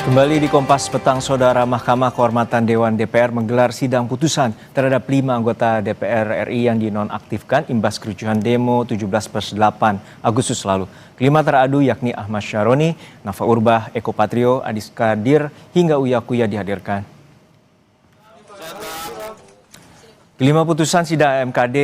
Kembali di Kompas Petang, Saudara, Mahkamah Kehormatan Dewan DPR menggelar sidang putusan terhadap 5 anggota DPR RI yang dinonaktifkan imbas kericuhan demo 17+8 Agustus lalu. Kelima teradu yakni Ahmad Syaroni, Nafa Urbah, Eko Patrio, Adis Kadir, hingga Uya Kuya dihadirkan. Kelima putusan sidang MKD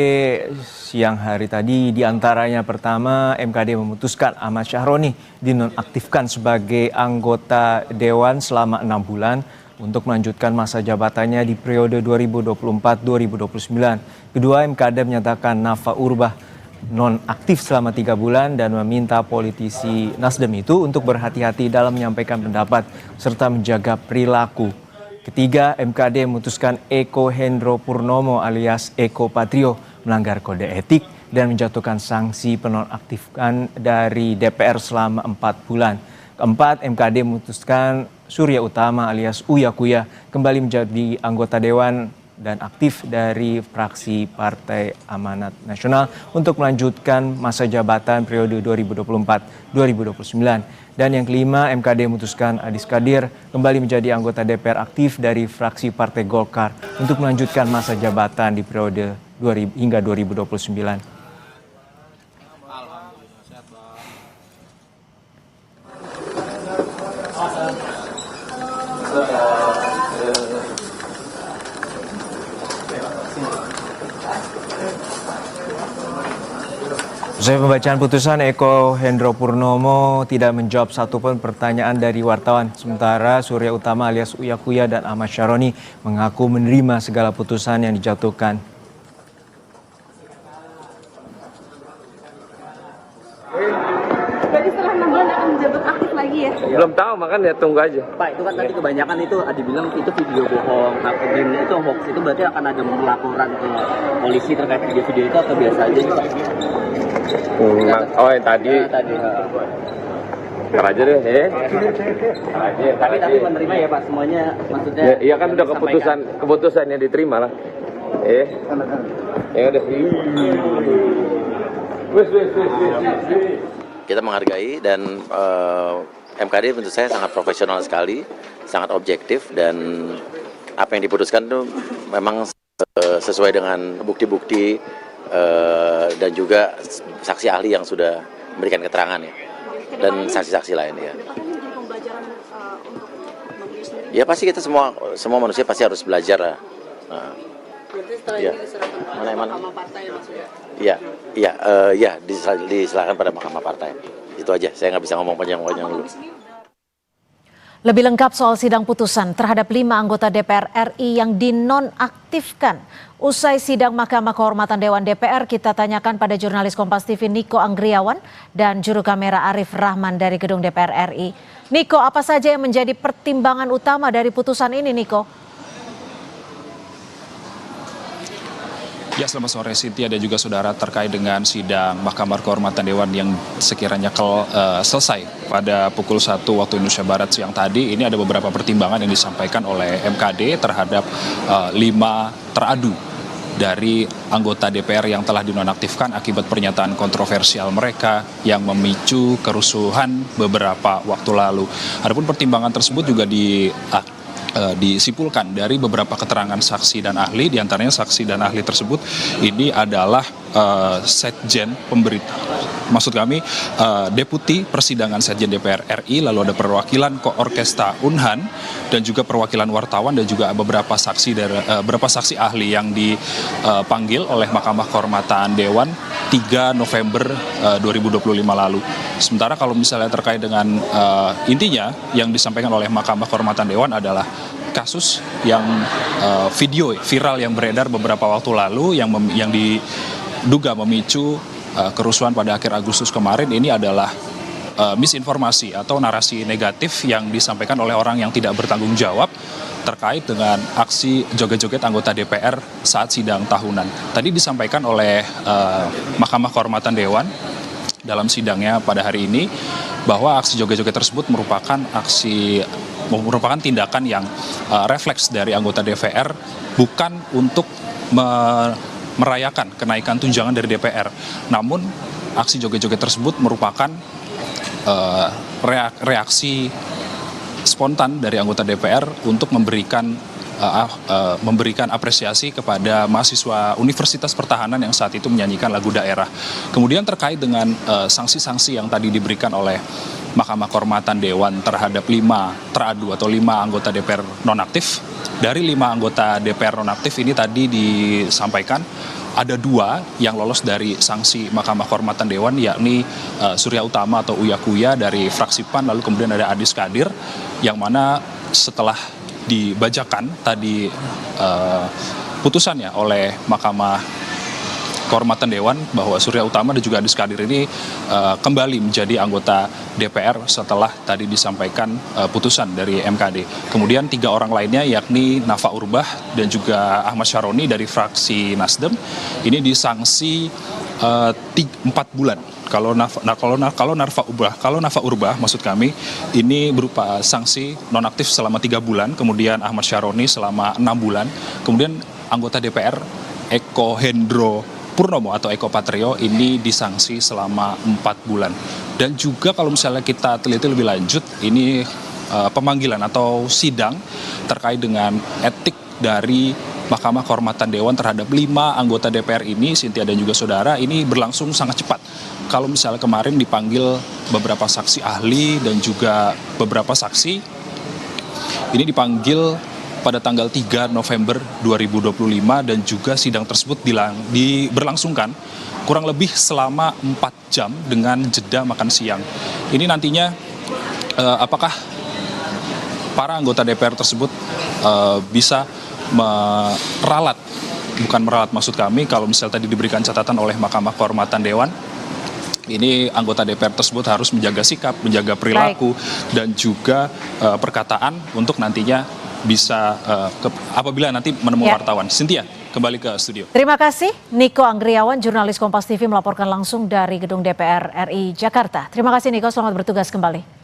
siang hari tadi, diantaranya pertama, MKD memutuskan Ahmad Syaroni dinonaktifkan sebagai anggota Dewan selama 6 bulan untuk melanjutkan masa jabatannya di periode 2024-2029. Kedua, MKD menyatakan Nafa Urbah nonaktif selama 3 bulan dan meminta politisi Nasdem itu untuk berhati-hati dalam menyampaikan pendapat serta menjaga perilaku. Ketiga, MKD memutuskan Eko Hendro Purnomo alias Eko Patrio melanggar kode etik dan menjatuhkan sanksi penonaktifkan dari DPR selama 4 bulan. Keempat, MKD memutuskan Surya Utama alias Uya Kuya kembali menjadi anggota Dewan dan aktif dari fraksi Partai Amanat Nasional untuk melanjutkan masa jabatan periode 2024-2029. Dan yang kelima, MKD memutuskan Adis Kadir kembali menjadi anggota DPR aktif dari fraksi Partai Golkar untuk melanjutkan masa jabatan di periode hingga 2029. Usai pembacaan putusan, Eko Hendro Purnomo tidak menjawab satupun pertanyaan dari wartawan. Sementara Surya Utama alias Uya Kuya dan Ahmad Syaroni mengaku menerima segala putusan yang dijatuhkan. Jadi setelah 6 bulan akan menjabat aktif lagi ya? Belum tahu, makanya tunggu aja. Pak, itu kan tadi kebanyakan itu dibilang itu video bohong, itu hoax, itu berarti akan ada pelaporan ke polisi terkait video-video itu atau biasa aja nih, Pak? Oh, yang tadi. Ntar aja deh, Tapi menerima ya Pak, semuanya maksudnya. Iya kan udah keputusan yang diterima lah. Ya udah. Kita menghargai dan MKD menurut saya sangat profesional sekali, sangat objektif, dan apa yang diputuskan itu memang sesuai dengan bukti-bukti dan juga saksi ahli yang sudah memberikan keterangan ya, dan saksi-saksi lain ya. Ya pasti kita semua manusia pasti harus belajar lah. Berarti setelah Ya. ini diserahkan pada Mahkamah Partai maksudnya? Iya, diserahkan pada Mahkamah Partai. Itu aja, saya nggak bisa ngomong panjang-panjang dulu. Lebih lengkap soal sidang putusan terhadap 5 anggota DPR RI yang dinonaktifkan usai sidang Mahkamah Kehormatan Dewan DPR, kita tanyakan pada jurnalis Kompas TV Niko Anggriawan dan juru kamera Arif Rahman dari gedung DPR RI. Niko, apa saja yang menjadi pertimbangan utama dari putusan ini, Niko? Ya, selamat sore Cynthia dan juga saudara, terkait dengan sidang Mahkamah Kehormatan Dewan yang sekiranya selesai pada pukul 1 waktu Indonesia Barat siang tadi. Ini ada beberapa pertimbangan yang disampaikan oleh MKD terhadap 5 teradu dari anggota DPR yang telah dinonaktifkan akibat pernyataan kontroversial mereka yang memicu kerusuhan beberapa waktu lalu. Adapun pertimbangan tersebut juga disimpulkan dari beberapa keterangan saksi dan ahli. Di antaranya saksi dan ahli tersebut ini adalah Sekjen Deputi Persidangan Sekjen DPR RI, lalu ada perwakilan Koorkesta Unhan dan juga perwakilan wartawan dan juga beberapa saksi ahli yang dipanggil oleh Mahkamah Kehormatan Dewan 3 November 2025 lalu. Sementara kalau misalnya terkait dengan intinya yang disampaikan oleh Mahkamah Kehormatan Dewan adalah kasus yang video viral yang beredar beberapa waktu lalu yang diduga memicu kerusuhan pada akhir Agustus kemarin. Ini adalah misinformasi atau narasi negatif yang disampaikan oleh orang yang tidak bertanggung jawab terkait dengan aksi joget-joget anggota DPR saat sidang tahunan. Tadi disampaikan oleh Mahkamah Kehormatan Dewan dalam sidangnya pada hari ini bahwa aksi joget-joget tersebut merupakan tindakan yang refleks dari anggota DPR, bukan untuk merayakan kenaikan tunjangan dari DPR. Namun aksi joget-joget tersebut merupakan reaksi spontan dari anggota DPR untuk memberikan apresiasi kepada mahasiswa Universitas Pertahanan yang saat itu menyanyikan lagu daerah. Kemudian terkait dengan sanksi-sanksi yang tadi diberikan oleh Mahkamah Kehormatan Dewan terhadap 5 teradu atau 5 anggota DPR nonaktif. Dari 5 anggota DPR nonaktif ini tadi disampaikan ada 2 yang lolos dari sanksi Mahkamah Kehormatan Dewan, yakni Surya Utama atau Uya Kuya dari fraksi PAN, lalu kemudian ada Adis Kadir, yang mana setelah dibacakan tadi putusannya oleh Mahkamah Kehormatan Dewan bahwa Surya Utama dan juga Adis Kadir ini kembali menjadi anggota DPR setelah tadi disampaikan putusan dari MKD. Kemudian 3 orang lainnya yakni Nafa Urbah dan juga Ahmad Syaroni dari fraksi Nasdem ini disanksi 4 bulan. Kalau Nafa Urbah maksud kami ini berupa sanksi nonaktif selama 3 bulan, kemudian Ahmad Syaroni selama 6 bulan, kemudian anggota DPR Eko Hendro Purnomo atau Eko Patrio ini disanksi selama 4 bulan. Dan juga kalau misalnya kita teliti lebih lanjut, ini pemanggilan atau sidang terkait dengan etik dari Mahkamah Kehormatan Dewan terhadap 5 anggota DPR ini, Cynthia dan juga saudara, ini berlangsung sangat cepat. Kalau misalnya kemarin dipanggil beberapa saksi ahli dan juga beberapa saksi, ini dipanggil pada tanggal 3 November 2025 dan juga sidang tersebut berlangsungkan kurang lebih selama 4 jam dengan jeda makan siang. Ini nantinya apakah para anggota DPR tersebut bisa bukan meralat maksud kami, kalau misalnya tadi diberikan catatan oleh Mahkamah Kehormatan Dewan, ini anggota DPR tersebut harus menjaga sikap, menjaga perilaku, dan juga perkataan untuk nantinya bisa apabila nanti menemui wartawan. Cynthia, kembali ke studio. Terima kasih Niko Anggriawan, jurnalis Kompas TV melaporkan langsung dari Gedung DPR RI Jakarta. Terima kasih Niko, selamat bertugas kembali.